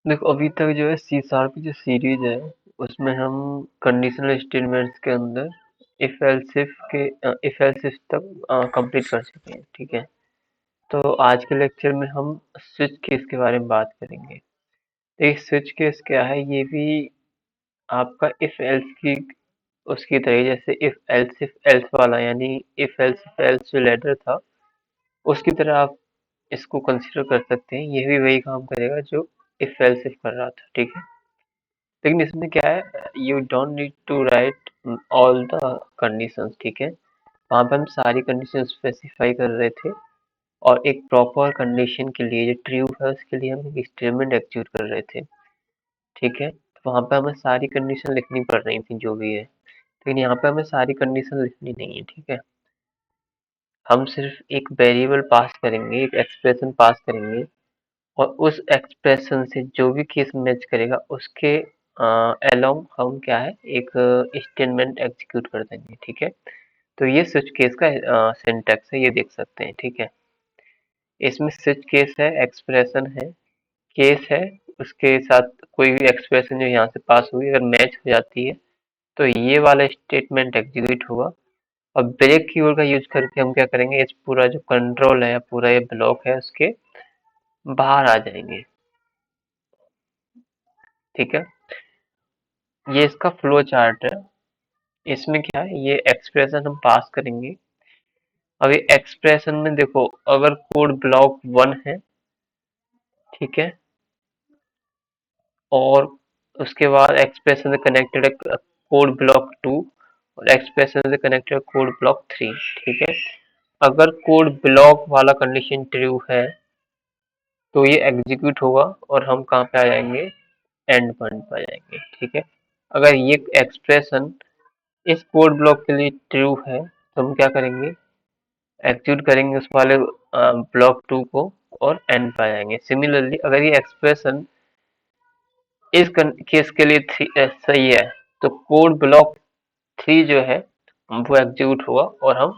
देखो अभी तक जो है सी शार्प की जो सीरीज है उसमें हम कंडीशनल स्टेटमेंट्स के अंदर इफ एल्स इफ तक कंप्लीट कर चुके हैं। ठीक है, तो आज के लेक्चर में हम स्विच केस के बारे में बात करेंगे। एक स्विच केस क्या है, ये भी आपका इफ एल्स की उसकी तरह ही, जैसे इफ एल्स वाला, यानी इफ एल्स जो लेटर था उसकी तरह आप इसको कंसीडर कर सकते हैं। ये भी वही काम करेगा जो इफ एल्स इफ कर रहा था। ठीक है, लेकिन इसमें क्या है, you don't need to write all the conditions. ठीक है, वहां पे हम सारी कंडीशन स्पेसिफाई कर रहे थे और एक प्रॉपर कंडीशन के लिए जो ट्रू है उसके लिए हम एक स्टेटमेंट एग्जीक्यूट कर रहे थे। ठीक है, तो वहां पे हमें सारी कंडीशन लिखनी पड़ रही थी जो भी है, लेकिन यहाँ पे हमें सारी कंडीशन लिखनी नहीं है। ठीक है, हम सिर्फ एक वेरिएबल पास करेंगे, एक एक्सप्रेशन पास करेंगे और उस एक्सप्रेशन से जो भी केस मैच करेगा उसके अलोंग हम क्या है, एक स्टेटमेंट एग्जीक्यूट कर देंगे। ठीक है, तो ये स्विच केस का सिंटैक्स है, ये देख सकते हैं। ठीक है, इसमें स्विच केस है, एक्सप्रेशन है, केस है, उसके साथ कोई भी एक्सप्रेशन जो यहाँ से पास हुई अगर मैच हो जाती है तो ये वाला स्टेटमेंट एग्जीक्यूट होगा। और ब्रेक कीवर्ड का यूज करके हम क्या करेंगे, इस पूरा जो कंट्रोल है या पूरा ये ब्लॉक है उसके बाहर आ जाएंगे। ठीक है, ये इसका फ्लो चार्ट है। इसमें क्या है, ये एक्सप्रेशन हम पास करेंगे। अब ये एक्सप्रेशन में देखो, अगर कोड ब्लॉक 1 है, ठीक है, और उसके बाद एक्सप्रेशन से कनेक्टेड है कोड ब्लॉक 2 और एक्सप्रेशन से कनेक्टेड कोड ब्लॉक 3। ठीक है, अगर कोड ब्लॉक वाला कंडीशन ट्रू है तो ये एग्जीक्यूट होगा और हम कहाँ पे आ जाएंगे, एंड पॉइंट पे आ जाएंगे। ठीक है, अगर ये एक्सप्रेशन इस कोड ब्लॉक के लिए ट्रू है तो हम क्या करेंगे, एग्जीक्यूट करेंगे उस वाले ब्लॉक 2 को और एंड पे आ जाएंगे। सिमिलरली अगर ये एक्सप्रेशन इस केस के लिए सही है तो कोड ब्लॉक 3 जो है वो एग्जीक्यूट होगा और हम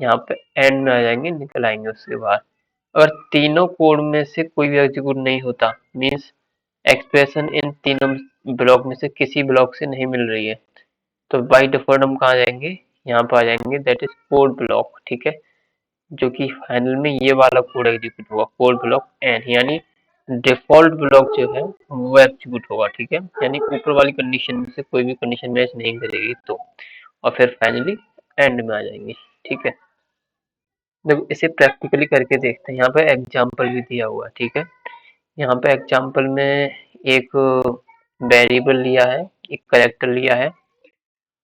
यहाँ पे एंड में आ जाएंगे, निकल आएंगे उसके बाद। अगर तीनों कोड में से कोई भी एग्जीक्यूट नहीं होता, मीन्स एक्सप्रेशन इन तीनों ब्लॉक में से किसी ब्लॉक से नहीं मिल रही है, तो बाई डिफॉल्ट हम कहाँ जाएंगे, यहाँ पर आ जाएंगे, दैट इज कोड ब्लॉक। ठीक है, जो कि फाइनल में ये वाला कोड एग्जीक्यूट होगा, कोड ब्लॉक एन, यानी डिफॉल्ट ब्लॉक जो है वो एग्जीक्यूट होगा। ठीक है, यानी ऊपर वाली कंडीशन में से कोई भी कंडीशन मैच नहीं करेगी तो, और फिर फाइनली एंड में आ जाएंगे। ठीक है, देखो इसे प्रैक्टिकली करके देखते हैं। यहाँ पे एग्जाम्पल भी दिया हुआ है। ठीक है, यहाँ पे एग्जाम्पल में एक वेरिएबल लिया है, एक करेक्टर लिया है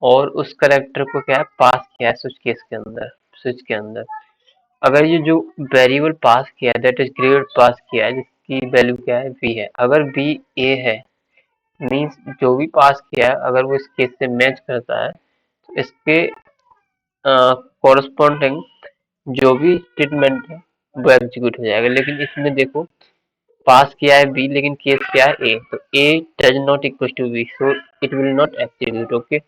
और उस करेक्टर को क्या है, पास किया है स्विच केस के अंदर, स्विच के अंदर। अगर ये जो वेरिएबल पास किया है, दैट इज ग्रेड पास किया है, जिसकी वैल्यू क्या है, बी है, अगर बी ए है, मीन्स जो भी पास किया है अगर वो इस केस से मैच करता है तो इसके कॉरस्पॉन्डिंग जो भी स्टेटमेंट है वो एग्जीक्यूट हो जाएगा। लेकिन इसमें देखो, पास किया है बी लेकिन केस क्या है ए, तो A does not equal to B, so it will not execute. Okay,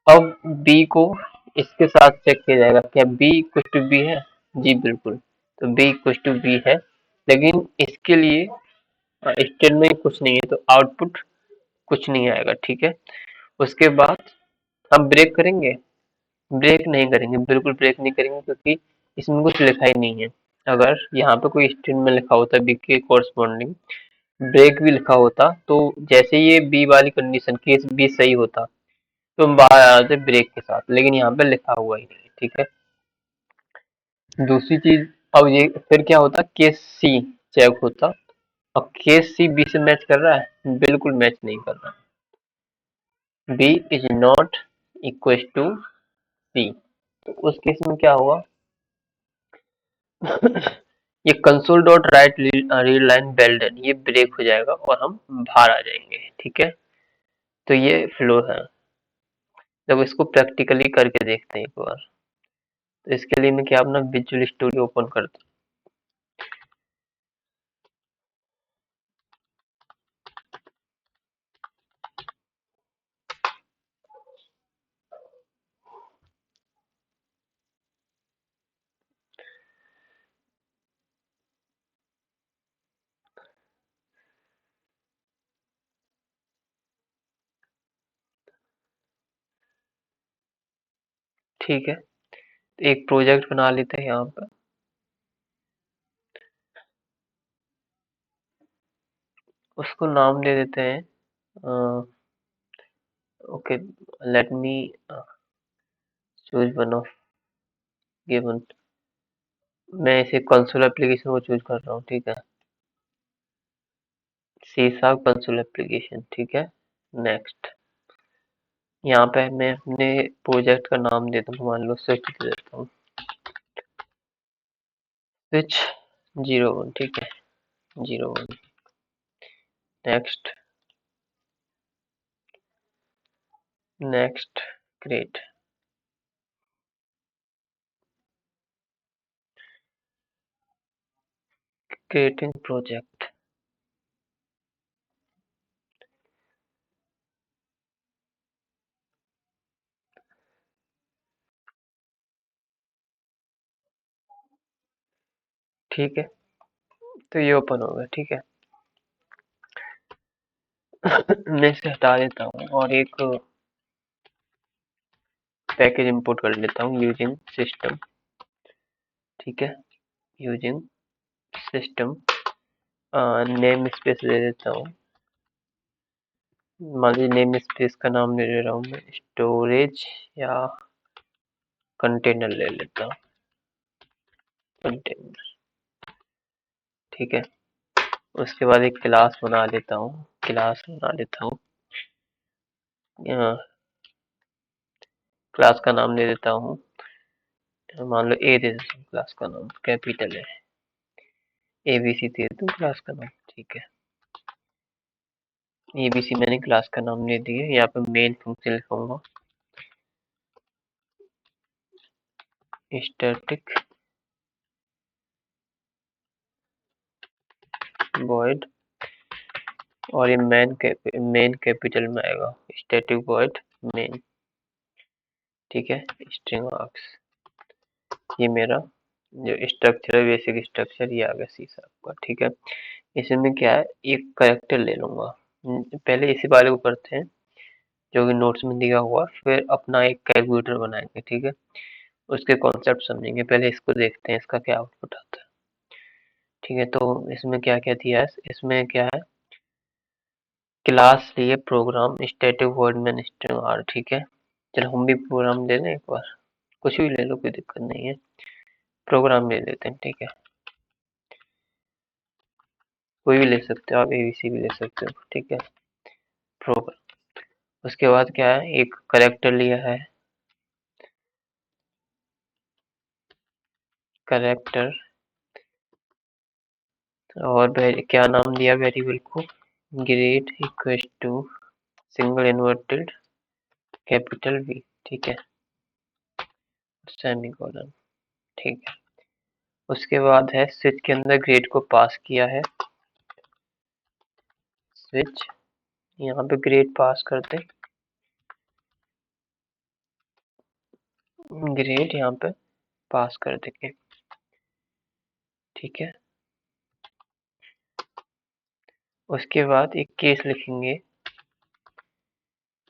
अब बी को इसके साथ चेक किया जाएगा, क्या बी इक्वल टू बी है, जी बिल्कुल, तो बी इक्वल टू बी है, लेकिन इसके लिए स्टेटमेंट में कुछ नहीं है तो आउटपुट कुछ नहीं आएगा। ठीक है, उसके बाद हम ब्रेक करेंगे, ब्रेक नहीं करेंगे, बिल्कुल ब्रेक नहीं करेंगे, क्योंकि इसमें कुछ लिखा ही नहीं है। अगर यहाँ पे कोई स्टेटमेंट लिखा होता बी के कोरस्पॉन्डिंग, ब्रेक भी लिखा होता, तो जैसे ये बी वाली कंडीशन केस बी सही होता तो हम बाहर आ जाते ब्रेक के साथ, लेकिन यहाँ पे लिखा हुआ ही नहीं है। ठीक है, दूसरी चीज, अब ये फिर क्या होता, केस सी चेक होता, और केस सी बी से मैच कर रहा है, बिल्कुल मैच नहीं कर रहा, B is not equal to C, तो उस केस में क्या हुआ, ये console dot write read line बेल्डन ये ब्रेक हो जाएगा और हम बाहर आ जाएंगे। ठीक है, तो ये फ्लो है। जब इसको प्रैक्टिकली करके देखते हैं एक बार, तो इसके लिए मैं क्या अपना विजुअल स्टूडियो ओपन करता ठीक है, एक प्रोजेक्ट बना लेते हैं यहाँ पर। उसको नाम दे देते हैं okay, let me choose one of given. मैं इसे कंसोल एप्लीकेशन को चूज कर रहा हूँ, ठीक है, सी शार्प कंसोल एप्लीकेशन, ठीक है। नेक्स्ट, यहाँ पे मैं अपने प्रोजेक्ट का नाम देता हूँ, मान लो स्विच दे देता हूँ, स्विच 01, ठीक है, 01। Next, next, create, creating project, ठीक है, तो ये ओपन होगा, ठीक है। मैं इसे हटा देता हूँ और एक पैकेज इंपोर्ट कर लेता हूँ यूजिंग सिस्टम, ठीक है, यूजिंग सिस्टम, नेम स्पेस दे देता हूँ, मान लीजिए नेम स्पेस का नाम दे दे रहा हूँ मैं स्टोरेज या कंटेनर ले लेता हूँ, कंटेनर, ठीक है। उसके बाद एक क्लास बना लेता हूँ, क्लास बना लेता हूँ, क्लास का नाम दे देता हूँ, मान लो ए दे देता हूँ, क्लास का नाम कैपिटल है, एबीसी दे दूँ क्लास का नाम, ठीक है। एबीसी मैंने क्लास का नाम दे दिया, यहाँ पे मेन फंक्शन लिखूंगा स्टैटिक वॉइड, और ये मेन कैपिटल में आएगा, स्टैटिक वॉइड मेन, ठीक है, स्ट्रिंग आर्क्स। ये मेरा जो स्ट्रक्चर है, बेसिक स्ट्रक्चर, ये आ गया सी शार्प का, ठीक है। इसमें क्या है, एक कैरेक्टर ले लूंगा, पहले इसी वाले को करते हैं जो कि नोट्स में दिया हुआ, फिर अपना एक कैलकुलेटर बनाएंगे, ठीक है। उसके कॉन्सेप्ट समझेंगे, पहले इसको देखते हैं इसका क्या आउटपुट आता है, ठीक है। तो इसमें क्या क्या दिया है, इसमें क्या है, क्लास लिए program static void main string R, ठीक है। चलो हम भी प्रोग्राम ले लें एक बार, कुछ भी ले लो, कोई दिक्कत नहीं है, प्रोग्राम ले लेते हैं, ठीक है, कोई भी ले सकते हो आप, एबीसी भी ले सकते हो, ठीक है, प्रोग्राम। उसके बाद क्या है, एक करेक्टर लिया है, करेक्टर, और क्या नाम दिया वेरिएबल को, grade equal to single inverted capital V, ठीक है, सेमीकोलन, ठीक है। उसके बाद है स्विच के अंदर ग्रेड को पास किया है, स्विच, यहाँ पे ग्रेड पास करते, ग्रेड यहाँ पे पास कर देंगे, ठीक है। उसके बाद एक केस लिखेंगे,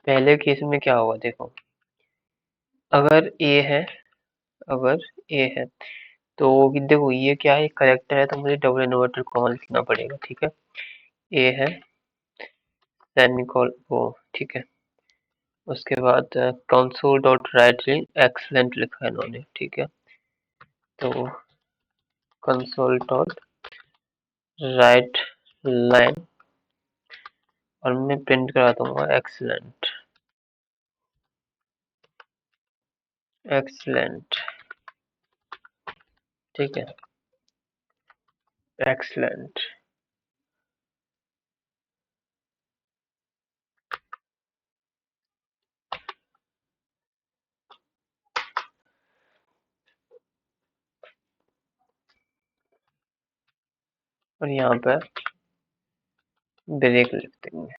पहले केस में क्या होगा देखो, अगर ए है, अगर ए है तो देखो ये क्या है, करेक्टर है तो मुझे डबल इन्वर्टेड कॉमा लिखना पड़ेगा, ठीक है। ए है सेमीकोलन वो, ठीक है। उसके बाद कंसोल डॉट राइट एक्सलेंट लिखा है इन्होंने, ठीक है। तो कंसोल डॉट राइट लाइन, और मैं प्रिंट करा दूंगा एक्सलेंट, एक्सलेंट, ठीक है, एक्सलेंट। और यहाँ पर ब्रेक लिख देंगे,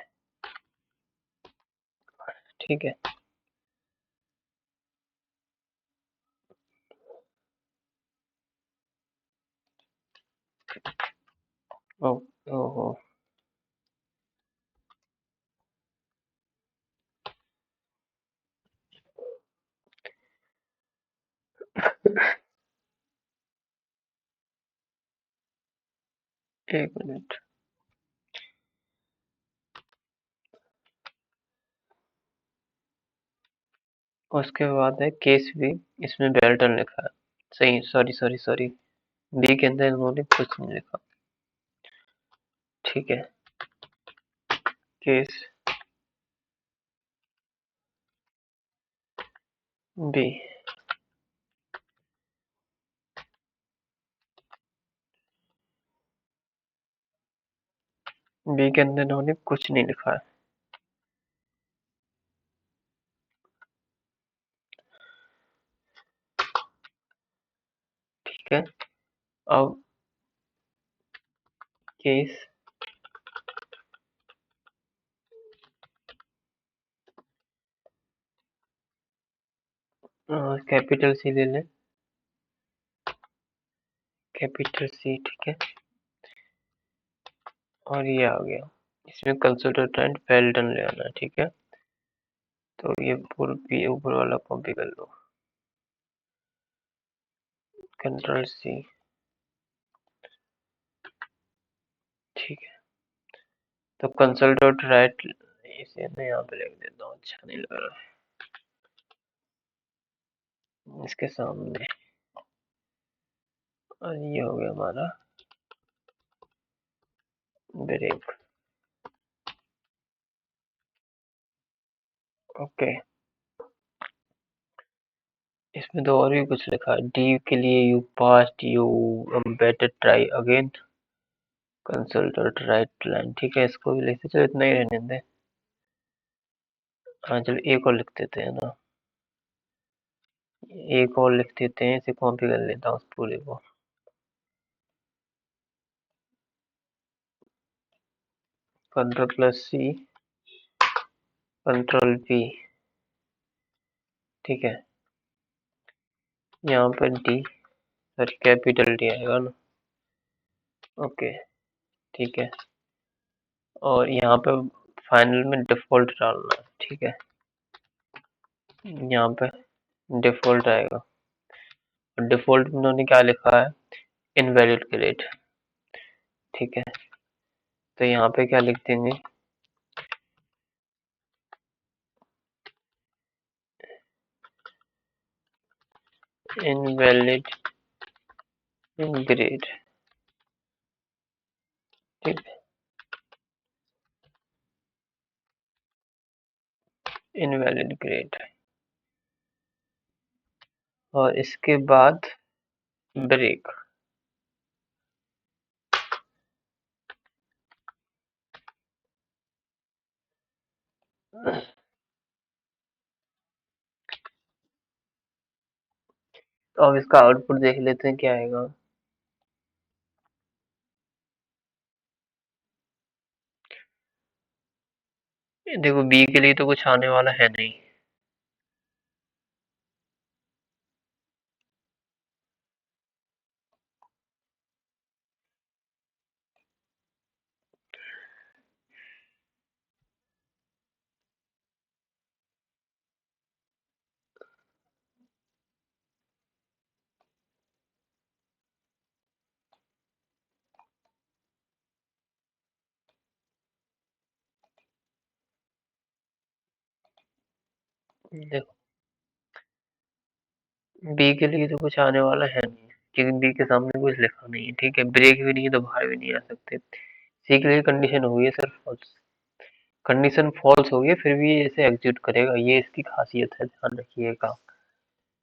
ठीक है। ओ, ओहो, एक मिनट। उसके बाद है केस बी, इसमें बेल्टन लिखा है। सही, सॉरी सॉरी सॉरी, बी के अंदर इन्होंने कुछ नहीं लिखा। ठीक है, केस बी, बी के अंदर इन्होंने कुछ नहीं लिखा है। ठीक है, अब केस कैपिटल सी ले लें, कैपिटल सी। ठीक है, और ये आ गया, इसमें कंसल्टेंट वेल्डन ले आना है। ठीक है, तो ये पूर्व ऊपर वाला कॉपी कर लो, कंट्रोल सी। ठीक है, तो कंसल्टेंट राइट, इसे मैं यहाँ पे लिख देता हूँ, अच्छा नहीं लग रहा है इसके सामने। और ये हो गया हमारा ब्रेक। ओके, इसमें तो और भी कुछ लिखा है। डी के लिए you past, you better try again, consultant right line. ठीक है, इसको भी लिखते, चलो इतना ही रहने दें। हाँ चलो, एक और लिख देते हैं ना, एक और लिख देते हैं, इसे कॉपी कर लेता हूँ पूरे को। 15+C, control V। ठीक है, यहाँ पर डी, सॉरी कैपिटल डी आएगा ना। ओके, ठीक है, और यहाँ पे फाइनल में डिफॉल्ट डालना है। ठीक है, यहाँ पे डिफॉल्ट आएगा, और डिफॉल्ट में उन्होंने क्या लिखा है, इनवैलिड ग्रेड। ठीक है, तो यहाँ पे क्या लिख देंगे, इनवैलिड ग्रेड। ठीक है, इनवैलिड ग्रेड, और इसके बाद ब्रेक। तो अब इसका आउटपुट देख लेते हैं क्या आएगा। देखो, बी के लिए तो कुछ आने वाला है नहीं। देखो, बी के लिए तो कुछ आने वाला है नहीं, क्योंकि बी के सामने कुछ लिखा नहीं है। ठीक है, ब्रेक भी नहीं है तो बाहर भी नहीं आ सकते। सी के लिए कंडीशन हो गई है सर फॉल्स, कंडीशन फॉल्स हो गई, फिर भी ये इसे एग्जीक्यूट करेगा, ये इसकी खासियत है, ध्यान रखिएगा।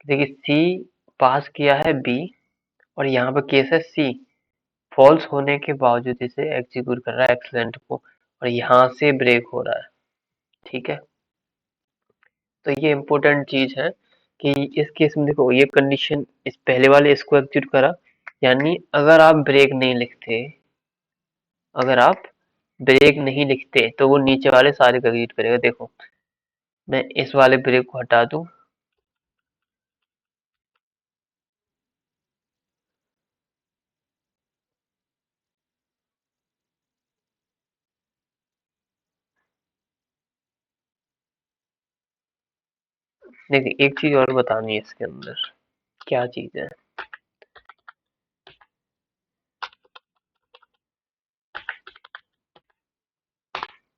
देखिए, सी पास किया है बी, और यहाँ पे केस है सी, फॉल्स होने के बावजूद इसे एग्जीक्यूट कर रहा है एक्सलेंट को, और यहाँ से ब्रेक हो रहा है। ठीक है, तो ये इम्पोर्टेंट चीज है कि इस केस में देखो, ये कंडीशन इस पहले वाले इसको एग्जीक्यूट करा, यानी अगर आप ब्रेक नहीं लिखते, अगर आप ब्रेक नहीं लिखते तो वो नीचे वाले सारे को एग्जीक्यूट करेगा। देखो, मैं इस वाले ब्रेक को हटा दूं, देखिए एक चीज और बतानी है इसके अंदर, क्या चीज है।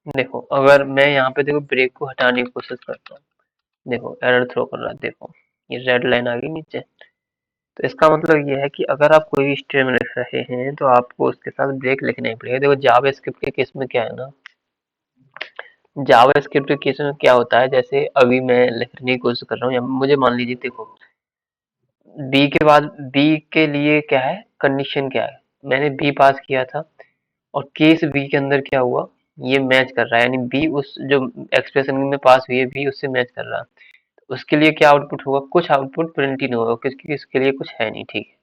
देखो अगर मैं यहाँ पे देखो ब्रेक को हटाने की कोशिश करता हूँ, देखो एरर थ्रो कर रहा है, देखो ये रेड लाइन आ गई नीचे। तो इसका मतलब ये है कि अगर आप कोई भी स्ट्रिंग लिख रहे हैं तो आपको उसके साथ ब्रेक लिखना ही पड़ेगा। देखो जावास्क्रिप्ट के केस में क्या है ना, जावास्क्रिप्ट के केस में क्या होता है, जैसे अभी मैं लिखने की कोशिश कर रहा हूँ, या मुझे मान लीजिए देखो बी के बाद बी के लिए क्या है, कंडीशन क्या है, मैंने बी पास किया था और केस बी के अंदर क्या हुआ, ये मैच कर रहा है, यानी बी उस जो एक्सप्रेशन में पास हुई है बी उससे मैच कर रहा है। उसके लिए क्या आउटपुट होगा, कुछ आउटपुट प्रिंट ही नहीं होगा क्योंकि इसके लिए कुछ है नहीं, ठीक है,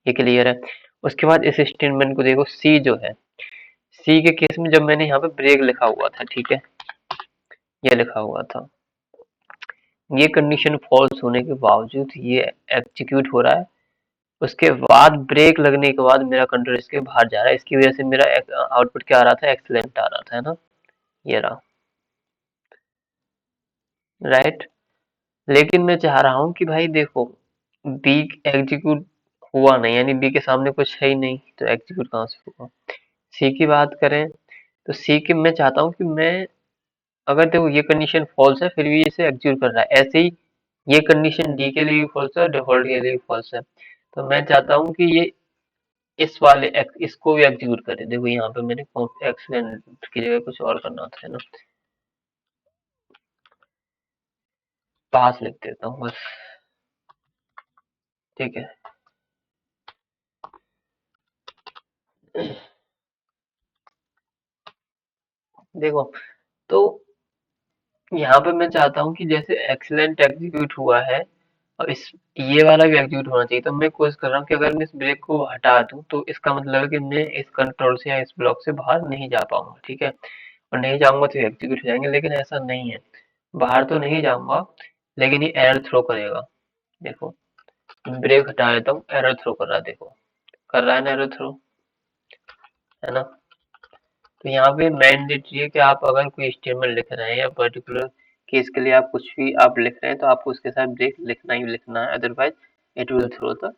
ये क्लियर है। उसके बाद इस स्टेटमेंट को देखो, सी जो है, सी के केस में जब मैंने यहाँ पे ब्रेक लिखा हुआ था, ठीक है, ये लिखा हुआ था, ये कंडीशन फॉल्स होने के बावजूद ये एग्जीक्यूट हो रहा है। उसके बाद ब्रेक लगने के बाद मेरा कंट्रोल इसके बाहर जा रहा है, इसकी वजह से मेरा आउटपुट क्या आ रहा था, एक्सलेंट आ रहा था, है ना, ये रहा, राइट। लेकिन मैं चाह रहा हूँ कि भाई देखो बी एग्जीक्यूट हुआ नहीं, यानी बी के सामने कुछ है ही नहीं, तो एग्जीक्यूट कहाँ से होगा। सी की बात करें तो सी के मैं चाहता हूँ कि मैं, अगर देखो ये कंडीशन फॉल्स है फिर भी इसे एग्जीक्यूट कर रहा है, ऐसे ही ये कंडीशन डी के लिए भी फॉल्स है, डिफॉल्ट के लिए भी फॉल्स है, तो मैं चाहता हूँ कि ये इस वाले इसको भी एग्जीक्यूट करे। देखो यहाँ पे मैंने एक्सीलेंट की जगह कुछ और करना था, है ना, पास लिख देता हूँ बस, ठीक है। देखो तो यहाँ पे मैं चाहता हूँ कि जैसे एक्सीलेंट एग्जीक्यूट हुआ है और इस ये वाला भी एग्जीक्यूट होना चाहिए, तो मैं कोशिश कर रहा हूँ कि अगर मैं इस ब्रेक को हटा दूँ तो इसका मतलब है कि मैं इस कंट्रोल से या इस ब्लॉक से बाहर नहीं जा पाऊंगा, ठीक है, और नहीं जाऊंगा तो एग्जीक्यूट हो जाएंगे, लेकिन ऐसा नहीं है, बाहर तो नहीं जाऊंगा लेकिन ये एरर थ्रो करेगा। देखो ब्रेक हटा देता हूँ, एरर थ्रो कर रहा है, देखो कर रहा है ना एरर थ्रो, है ना। तो यहाँ पे मैंडेटरी है कि आप अगर कोई स्टेटमेंट लिख रहे हैं या पर्टिकुलर केस के लिए आप कुछ भी आप लिख रहे हैं तो आपको उसके साथ ब्रेक लिखना ही लिखना है, otherwise it will throw the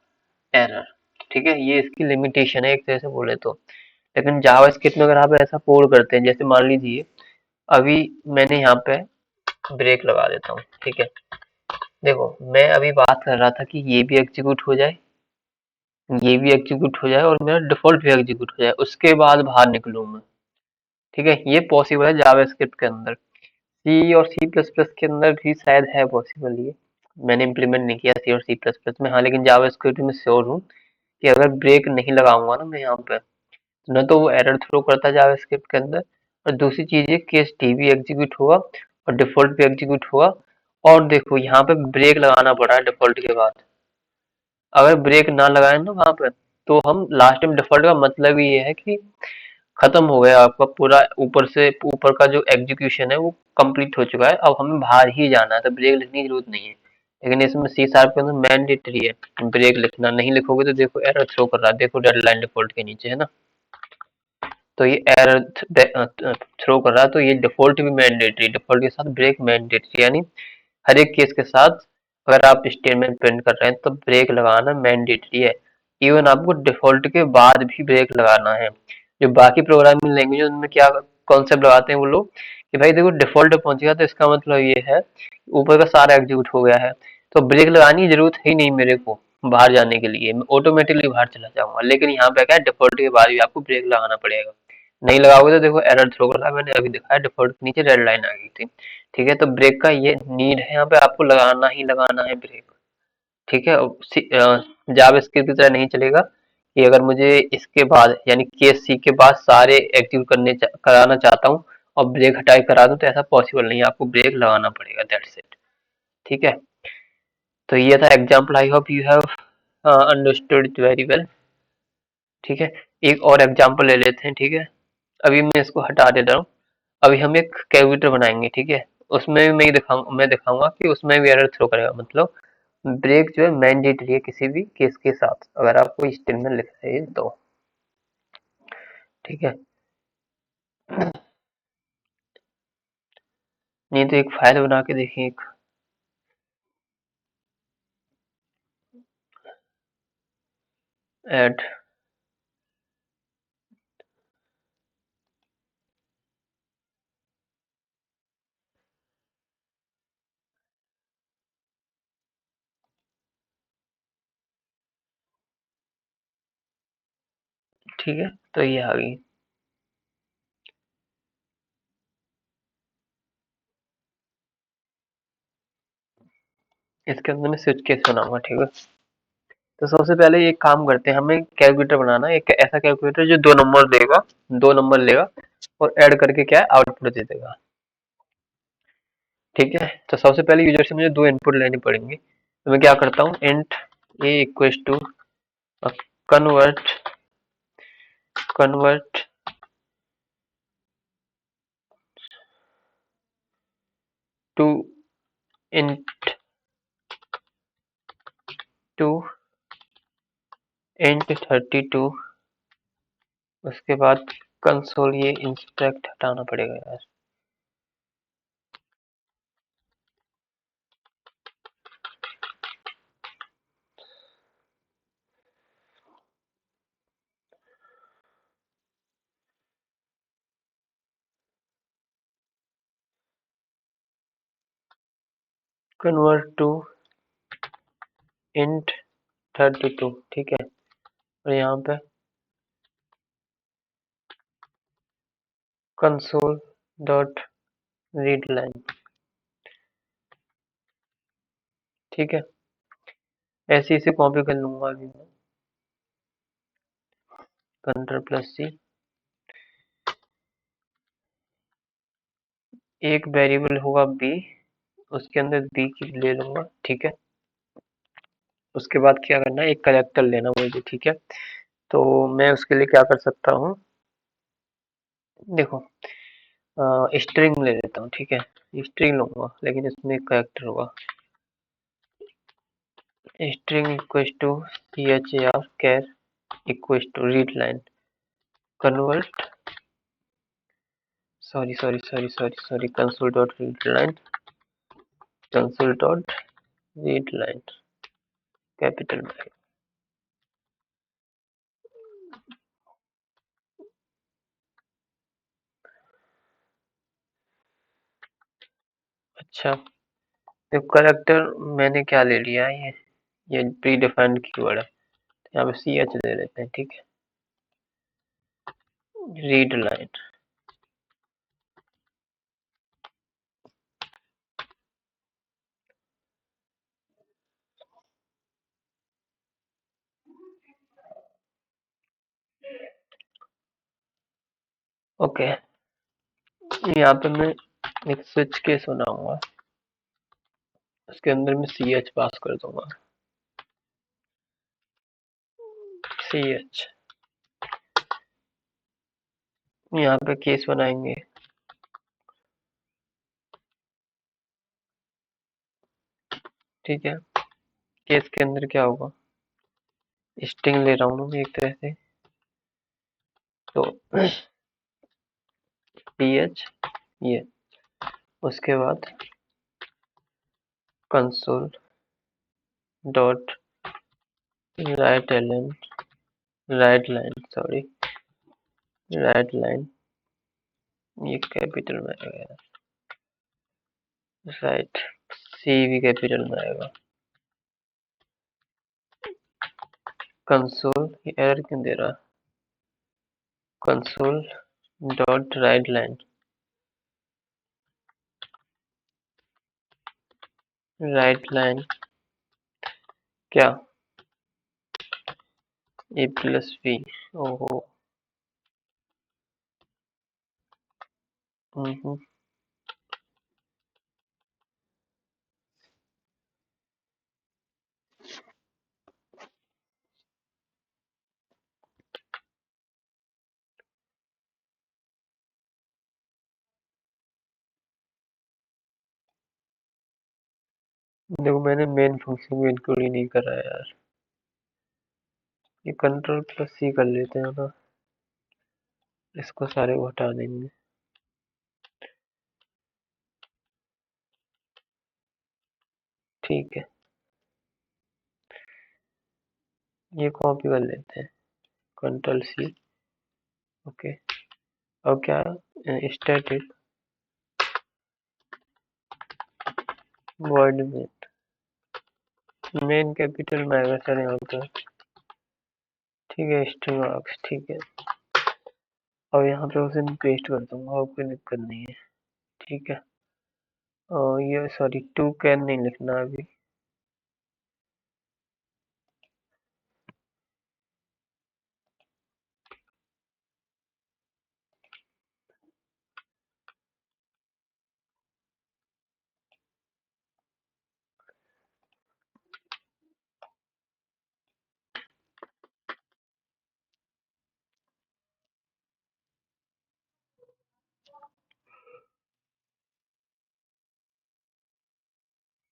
error, ठीक है, ये इसकी लिमिटेशन है एक तरह से बोले तो। लेकिन जावास्क्रिप्ट में अगर आप ऐसा कोड करते हैं, जैसे मान लीजिए अभी मैंने यहाँ पे ब्रेक लगा देता हूँ, ठीक है, देखो मैं अभी बात कर रहा था कि ये भी एग्जीक्यूट हो जाए, ये भी एग्जीक्यूट हो जाए और मेरा डिफॉल्ट भी एग्जीक्यूट हो जाए, उसके बाद बाहर निकलूँ मैं, ठीक है, ये पॉसिबल है जावास्क्रिप्ट के अंदर। सी और सी प्लस प्लस के अंदर भी शायद है पॉसिबल ये, मैंने इम्प्लीमेंट नहीं किया सी और सी प्लस प्लस में, हाँ, लेकिन जावास्क्रिप्ट में श्योर हूँ कि अगर ब्रेक नहीं लगाऊंगा ना मैं यहाँ पे, तो न तो वो एरर थ्रो करता है जावास्क्रिप्ट के अंदर, और दूसरी चीज ये केस टी भी एग्जीक्यूट होगा और डिफॉल्ट भी एग्जीक्यूट होगा। और देखो यहाँ पे ब्रेक लगाना पड़ा है डिफॉल्ट के बाद, अगर ब्रेक ना लगाए ना वहां पे तो हम लास्ट टाइम, डिफॉल्ट का मतलब ही ये है कि खत्म हो गया आपका पूरा, ऊपर से ऊपर का जो एग्जीक्यूशन है वो कंप्लीट हो चुका है, अब हमें बाहर ही जाना है, तो ब्रेक लिखने की जरूरत नहीं है। लेकिन इसमें सी शार्प के अंदर मैंडेटरी है ब्रेक लिखना, नहीं लिखोगे तो देखो एरर थ्रो कर रहा है, देखो डेडलाइन डिफॉल्ट के नीचे, है ना, तो ये एरर थ्रो कर रहा है, तो ये डिफॉल्ट भी मैंडेटरी, डिफॉल्ट के साथ ब्रेक मैंडेटरी, यानी हर एक केस के साथ अगर आप स्टेटमेंट प्रिंट कर रहे हैं तो ब्रेक लगाना मैंडेटरी है। इवन आपको डिफॉल्ट के बाद भी ब्रेक लगाना है। जो बाकी प्रोग्रामिंग लैंग्वेज उनमें क्या कॉन्सेप्ट लगाते हैं वो लोग कि भाई देखो डिफॉल्ट पे पहुंच गया तो इसका मतलब ये है ऊपर का सारा एग्जीक्यूट हो गया है, तो ब्रेक लगाने की जरूरत ही नहीं मेरे को बाहर जाने के लिए, मैं ऑटोमेटिकली बाहर चला जाऊंगा। लेकिन यहाँ पे क्या है, डिफॉल्ट के बाद भी आपको ब्रेक लगाना पड़ेगा, नहीं लगाओगे तो देखो एरर थ्रो कर रहा है, मैंने अभी दिखाया डिफॉल्ट के नीचे रेड लाइन आ गई थी, ठीक है, तो ब्रेक का ये नीड है, यहाँ पे आपको लगाना ही लगाना है ब्रेक, ठीक है। जावास्क्रिप्ट की तरह नहीं चलेगा कि अगर मुझे इसके बाद यानी केस सी के बाद सारे एक्टिव कराना चाहता हूँ और ब्रेक हटाए करा दूं, तो ऐसा पॉसिबल नहीं है, आपको ब्रेक लगाना पड़ेगा, दैट्स इट, ठीक है। तो ये था example, I hope you have understood it very well, ठीक है। एक और एग्जाम्पल ले लेते हैं, ठीक है, अभी मैं इसको हटा देता हूँ, अभी हम एक कैलकुलेटर बनाएंगे, ठीक है, उसमें भी मैं दिखाऊंगा कि उसमें भी एरर थ्रो करेगा, मतलब ब्रेक जो है मैंडेटरी है किसी भी केस के साथ, अगर आप कोई स्टेटमेंट लिख रहे हैं तो, ठीक है, नहीं तो एक फाइल बना के देखिए, एक ऐड, ठीक है, तो ये आ गई। इसके अंदर मैं स्विच केस बनाऊंगा, ठीक है। तो सबसे पहले एक काम करते हैं, हमें कैलकुलेटर बनाना है, एक ऐसा कैलकुलेटर जो 2 नंबर देगा, 2 नंबर लेगा और ऐड करके क्या है आउटपुट दे देगा। ठीक है, तो सबसे पहले यूजर से मुझे 2 इनपुट लेनी पड़ेंगे। तो मैं क्या करता हूँ, int a equals to convert convert to int to int 32। उसके बाद कंसोल, ये इंस्पेक्ट हटाना पड़ेगा यार। कन्वर्ट टू इंट 32, ठीक है। और यहाँ पे कंसोल डॉट रीड लाइन, ठीक है। ऐसे इसे कॉपी कर लूंगा अभी मैं, Ctrl+C। एक वेरिएबल होगा बी, उसके अंदर बी की ले लूंगा, ठीक है। उसके बाद क्या करना है, एक करेक्टर लेना मुझे, ठीक है। तो मैं उसके लिए क्या कर सकता हूँ, देखो स्ट्रिंग ले लेता हूँ, ठीक है। स्ट्रिंग लूंगा लेकिन इसमें एक करेक्टर होगा, string equal to char char equal to read line convert, sorry console dot read line, console dot read line capital में। अच्छा, तो करेक्टर मैंने क्या ले लिया है, ये प्री डिफाइंड कीवर्ड है। यहाँ पे सी एच दे देते हैं, ठीक है। Read line, okay. यहाँ पे मैं एक स्विच केस बनाऊंगा, उसके अंदर मैं सी एच पास कर दूंगा, सी एच। यहाँ पे केस बनाएंगे, ठीक है। केस के अंदर क्या होगा, स्ट्रिंग ले रहा हूँ मैं एक तरह से, तो सी एच ये, उसके बाद console dot write ln write line, sorry write line, ये कैपिटल में आएगा, राइट सी भी कैपिटल में आएगा। कंसोल, ये एरर क्यों दे रहा, console dot right line, right line क्या, ए प्लस बी, ओहो। हम्म, देखो मैंने मेन फंक्शन में इंक्लूड ही नहीं करा है यार, ये Ctrl+C कर लेते हैं ना, इसको सारे को हटा देंगे, ठीक है। ये कॉपी कर लेते हैं, Ctrl+C, ओके। अब क्या, स्टैटिक वर्ड मेन कैपिटल में आएगा सर यहाँ पे, ठीक है, स्ट्रिंग आर्ग्स, ठीक है। और यहाँ पे उसे पेस्ट कर दूंगा और कोई दिक्कत नहीं है, ठीक है। और ये सॉरी टू कैन नहीं लिखना अभी,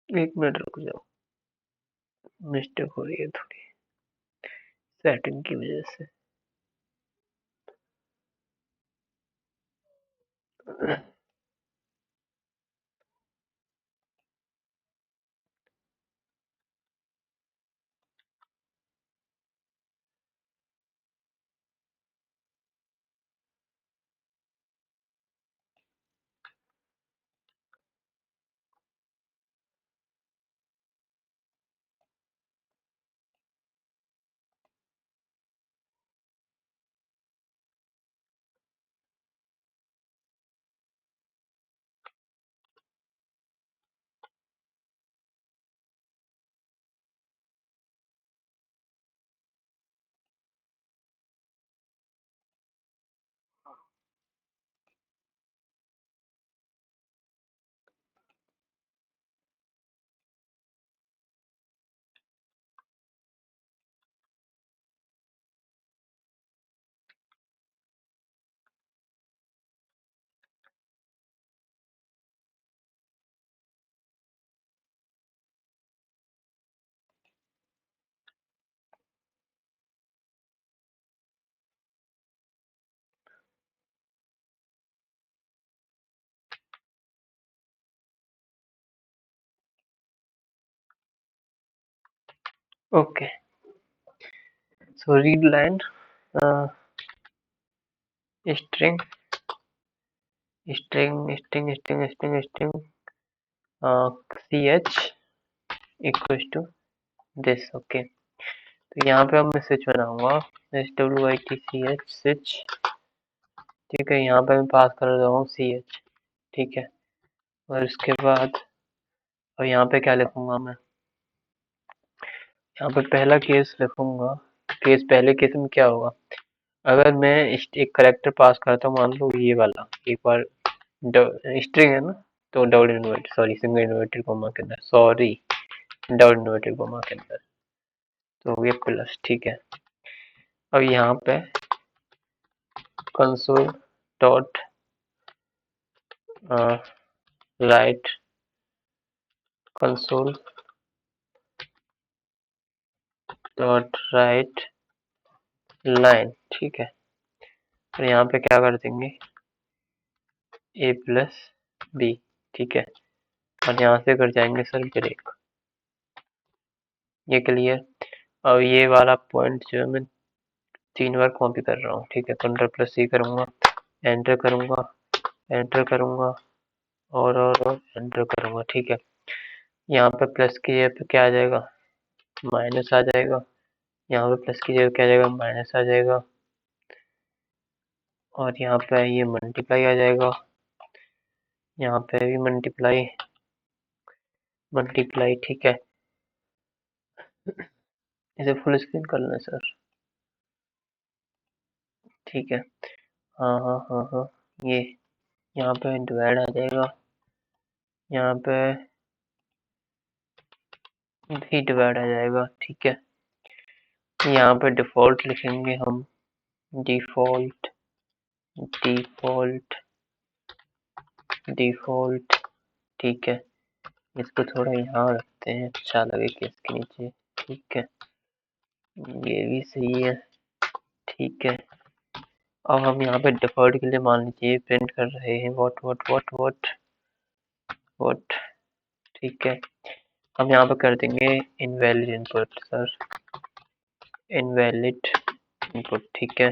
एक मिनट रुक जाओ, मिस्टेक हो रही है थोड़ी सेटिंग की वजह से। Okay, so read line string string string string string string ch equal to this. Okay, तो यहाँ पे अब मैं स्विच बनाऊंगा, switch स्विच, ठीक है। यहाँ पे मैं पास कर रहा हूँ ch, ठीक है। और इसके बाद और यहाँ पे क्या लिखूंगा मैं, यहाँ पे पहला केस लिखूंगा। पहले केस में क्या होगा, अगर मैं एक करेक्टर पास करता हूँ, मान लो ये वाला, एक बार स्ट्रिंग है ना, तो double inverted sorry single inverted comma के अंदर, सॉरी डबल इन्वर्टेड कॉमा के अंदर, तो ये प्लस, ठीक है। अब यहाँ पे console dot right console dot right line, ठीक है। और यहाँ पे क्या कर देंगे, a प्लस बी, ठीक है। और यहाँ से कर जाएंगे सर ब्रेक, ये क्लियर। और ये वाला पॉइंट जो है मैं 3 बार कॉपी कर रहा हूँ, ठीक है। कंट्रोल प्लस सी करूँगा, एंटर करूँगा, एंटर करूँगा और एंटर करूँगा, ठीक है। यहाँ पे प्लस की जगह पे क्या आ जाएगा, माइनस आ जाएगा। यहाँ पे प्लस की जगह क्या आ जाएगा, माइनस आ जाएगा। और यहाँ पे ये मल्टीप्लाई आ जाएगा, यहाँ पे भी मल्टीप्लाई मल्टीप्लाई, ठीक है। इसे फुल स्क्रीन कर लें सर, ठीक है। हाँ हाँ हाँ हाँ, ये यहाँ पे डिवाइड आ जाएगा, यहाँ पे भी डिवाइड आ जाएगा, ठीक है। यहाँ पे डिफॉल्ट लिखेंगे हम, डिफॉल्ट डिफॉल्ट डिफॉल्ट, ठीक है। इसको थोड़ा यहाँ रखते हैं, अच्छा लगे कि इसके नीचे, ठीक है। ये भी सही है, ठीक है। अब हम यहाँ पे डिफॉल्ट के लिए मान लीजिए प्रिंट कर रहे हैं वॉट, ठीक है। हम यहाँ पे कर देंगे invalid input sir, invalid input, ठीक है।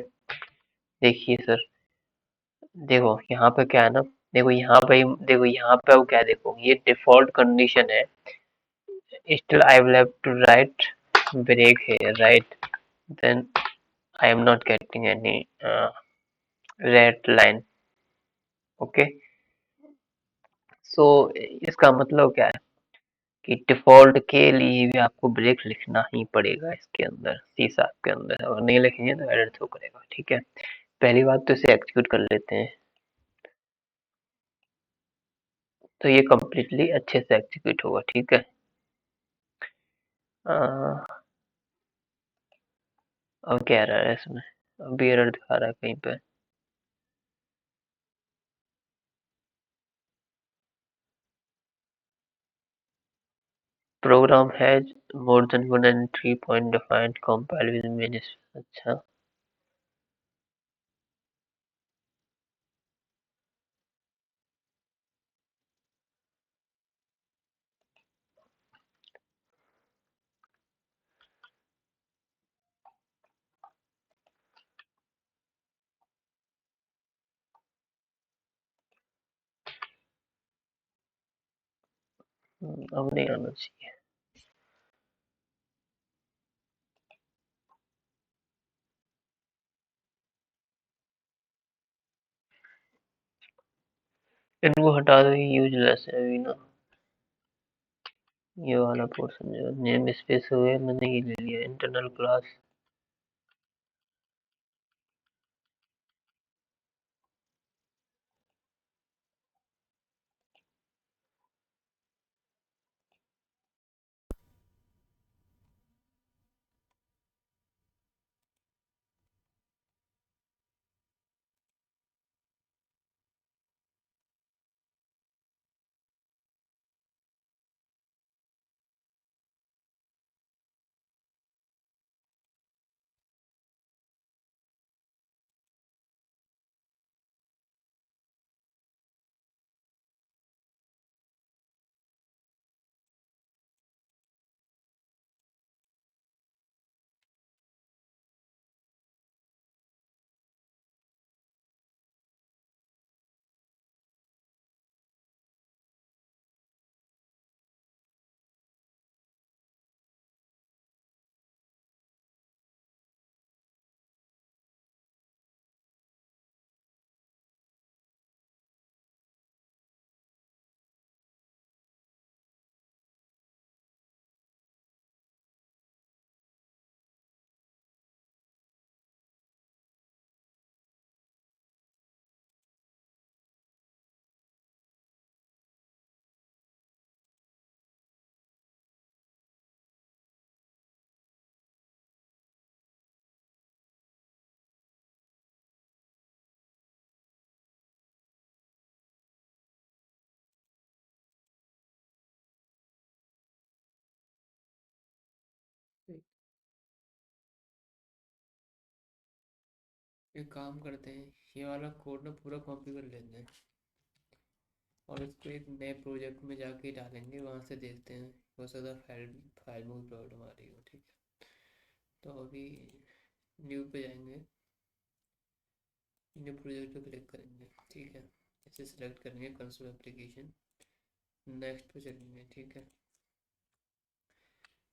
देखिए सर, देखो यहाँ पे क्या है ना, देखो यहाँ पे वो क्या है, देखो ये डिफॉल्ट कंडीशन है, still I will have to write break है, right then I am not getting any red line. Okay, so इसका मतलब क्या है कि डिफॉल्ट के लिए भी आपको ब्रेक लिखना ही पड़ेगा इसके अंदर, सी शार्प के अंदर। अगर नहीं लिखेंगे तो एरर थ्रो करेगा। ठीक है, पहली बात तो इसे एग्जीक्यूट कर लेते हैं, तो ये कम्प्लीटली अच्छे से एग्जीक्यूट होगा। ठीक है, अब क्या एरर है इसमें, अभी एरर दिखा रहा है कहीं पे। Program has more than 103 point defined compile with main. अच्छा, अब नहीं आना चाहिए। इनको हटा दो, ये यूजलेस है अभी ना। ये वाला पोर्शन जो नेम स्पेस हुए मैंने ये ले लिया, इंटरनल क्लास। एक काम करते हैं, ये वाला कोड ना पूरा कॉपी कर लेते हैं और इसको एक नए प्रोजेक्ट में जाके डालेंगे, वहाँ से देखते हैं, हो सकता है फाइल फाइल में प्रॉब्लम आ रही हो। ठीक है, तो अभी न्यू पे जाएंगे, न्यू प्रोजेक्ट पे क्लिक करेंगे। ठीक है, इसे सिलेक्ट करेंगे कंसोल एप्लीकेशन, नेक्स्ट पे चलेंगे। ठीक है,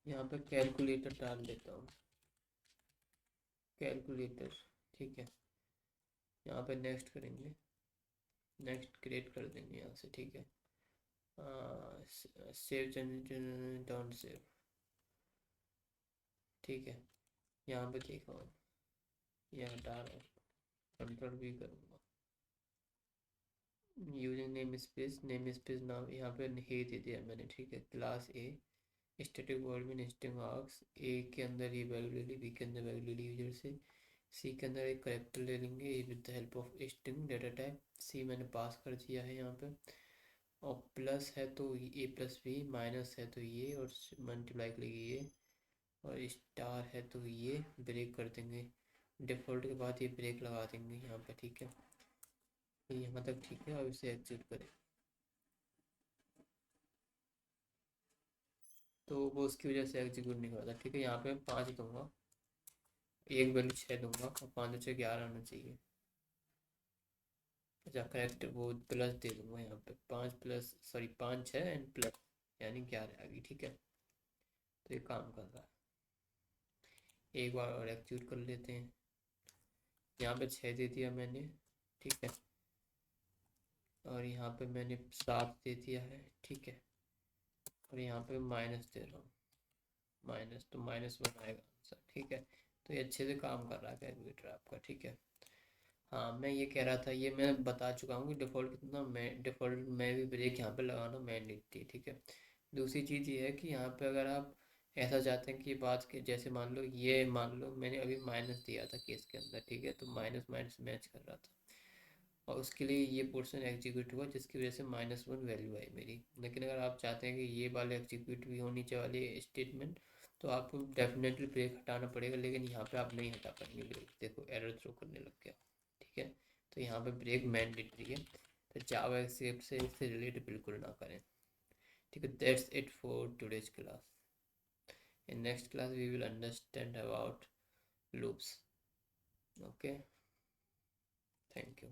यहाँ पे कैलकुलेटर डाल देता हूँ, कैलकुलेटर। ठीक है, यहाँ पे नेक्स्ट करेंगे, नेक्स्ट क्रिएट कर देंगे यहाँ से। ठीक है, सेव जनरेट डोंट सेव। ठीक है, यहाँ पे देखो, यहाँ हटा रहा हूँ, कंट्रोल भी करूँगा। यूजिंग नेम स्पेस नाम यहाँ पे हे दे दिया मैंने। ठीक है, क्लास ए स्टैटिक वर्ड में नेस्टिंग आर्क्स, ए के अंदर ये वैल्यू ले ली, बी के अंदर वैल्यू ले ली यूजर से, सी के अंदर एक करेक्टर ले लेंगे with the help of string data type. See मैंने पास कर दिया है यहाँ पे, और प्लस है तो ए प्लस बी, माइनस है तो ये, और मल्टीप्लाई के लिए ये, और स्टार है तो ये। ब्रेक कर देंगे, डिफ़ॉल्ट के बाद ये ब्रेक लगा देंगे यहाँ पे। ठीक है, ये यहाँ तक ठीक है। अब इसे एग्जिट करें तो वो उसकी वजह से एग्जीक्यूट नहीं होता। ठीक है, यहाँ पे 5 दूंगा, एक वैल्यू 6 दूंगा, और 5 से 11 आना चाहिए। अच्छा, करेक्ट, वो प्लस दे दूंगा यहाँ पे, 5 प्लस, सॉरी 5 6 एंड प्लस, यानी 11 आ गई। ठीक है, तो ये काम कर रहा है। एक बार और एग्जीक्यूट कर लेते हैं। यहाँ पे 6 दे दिया मैंने, ठीक है, और यहाँ पे मैंने 7 दे दिया है, ठीक है, और यहाँ पे माइनस दे रहा हूँ, माइनस, तो -1 आएगा आंसर, ठीक है। तो ये अच्छे से काम कर रहा है कैलकुलेटर आपका, ठीक है। हाँ, मैं ये कह रहा था, ये मैं बता चुका हूँ कि डिफ़ॉल्ट कितना, मैं डिफ़ॉल्ट में भी ब्रेक यहाँ पे लगाना मैंडेटरी, ठीक है। दूसरी चीज़ ये है कि यहाँ पे अगर आप ऐसा चाहते हैं कि बात के जैसे मान लो, ये मान लो मैंने अभी माइनस दिया था केस के अंदर, ठीक है, तो माइनस माइनस मैच कर रहा था, और उसके लिए ये पोर्शन एग्जीक्यूट हुआ जिसकी वजह से -1 वैल्यू आई मेरी। लेकिन अगर आप चाहते हैं कि ये वाले एग्जीक्यूट भी हो नीचे वाली स्टेटमेंट, तो आपको डेफिनेटली ब्रेक हटाना पड़ेगा, लेकिन यहाँ पे आप नहीं हटा पाएंगे ब्रेक, देखो एरर थ्रो करने लग गया, ठीक है। तो यहाँ पे ब्रेक मैंडेटरी है, तो जावा स्क्रिप्ट से इससे रिलेट बिल्कुल ना करें, ठीक है। That's it for today's class. In next class we will understand about loops. Okay, thank you.